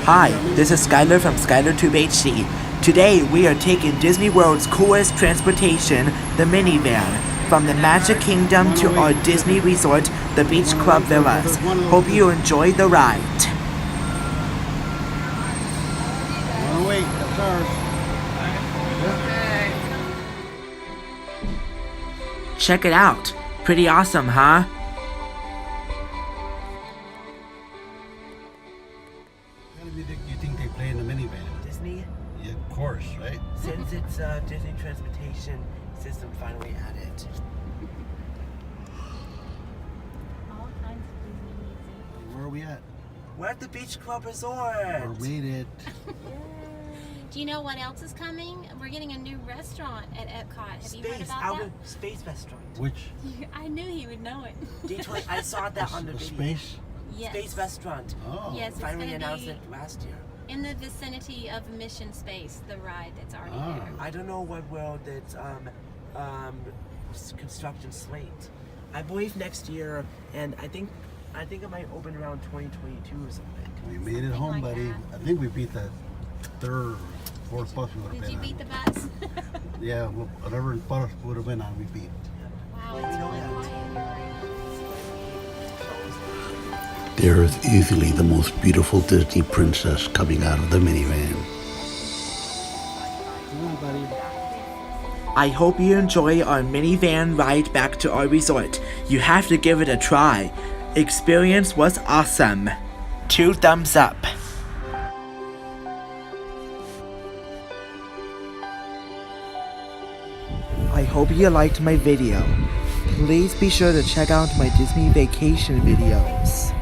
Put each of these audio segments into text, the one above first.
Hi, this is Skylar from SkylarTube HD. Today we are taking Disney World's coolest transportation, the minivan, from the Magic Kingdom to our Disney Resort, the Beach Club Villas. Hope you enjoy the ride. Oh wait, that's ours. Check it out. Pretty awesome, huh? How do you think they play in the minivan? Disney, Yeah, of course, right? since it's Disney transportation system finally added. All kinds of Disney music. Where are we at? We're at the Beach Club Resort. We made it. Do you know what else is coming? We're getting a new restaurant at Epcot. Have you heard about Space Restaurant. Which? that? I knew he would know it. D20, I saw that on the video. Space? Yes. Space Restaurant. Oh. Yes, it's Finally gonna announced be it last year. in the vicinity of Mission Space, the ride that's already Ah. there. I don't know what world it's construction slate. I believe next year, and I think it might open around 2022 or something. We made it Something home, like buddy. that. I think we beat the third, fourth bus we would have Did been you on. beat the bus? Yeah, whatever bus would have been on, we beat. Wow, it's really quiet. There is easily the most beautiful Disney princess coming out of the minivan. Come on, buddy. I hope you enjoy our minivan ride back to our resort. You have to give it a try. Experience was awesome. 2 thumbs up. I hope you liked my video. Please be sure to check out my Disney vacation videos,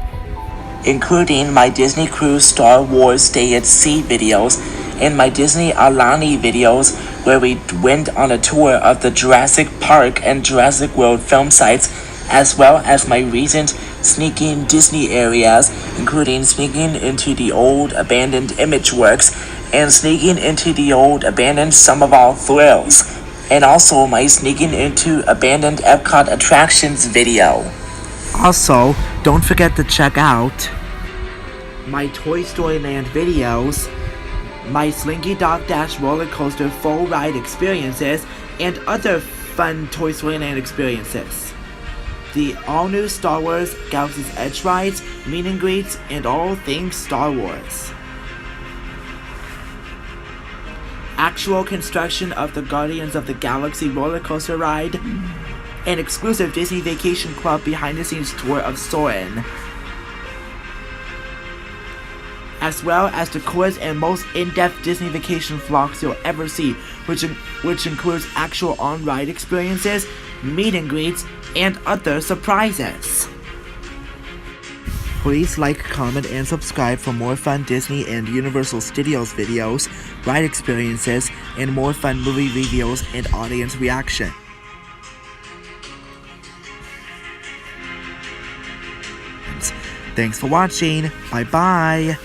including my Disney Cruise Star Wars Stay at Sea videos and my Disney Alani videos where we went on a tour of the Jurassic Park and Jurassic World film sites, as well as my recent sneaking Disney areas, including sneaking into the old abandoned Image Works and sneaking into the old abandoned Sum of All Thrills, and also my sneaking into abandoned Epcot attractions video. Also, don't forget to check out my Toy Story Land videos, my Slinky Dog Dash roller coaster full ride experiences, and other fun Toy Story Land experiences. The all-new Star Wars Galaxy's Edge rides, meet and greets, and all things Star Wars. Actual construction of the Guardians of the Galaxy roller coaster ride, an exclusive Disney Vacation Club behind-the-scenes tour of Soarin', as well as the coolest and most in-depth Disney Vacation vlogs you'll ever see, which includes actual on-ride experiences, meet and greets, and other surprises. Please like, comment, and subscribe for more fun Disney and Universal Studios videos, ride experiences, and more fun movie reviews and audience reaction. Thanks for watching. Bye bye.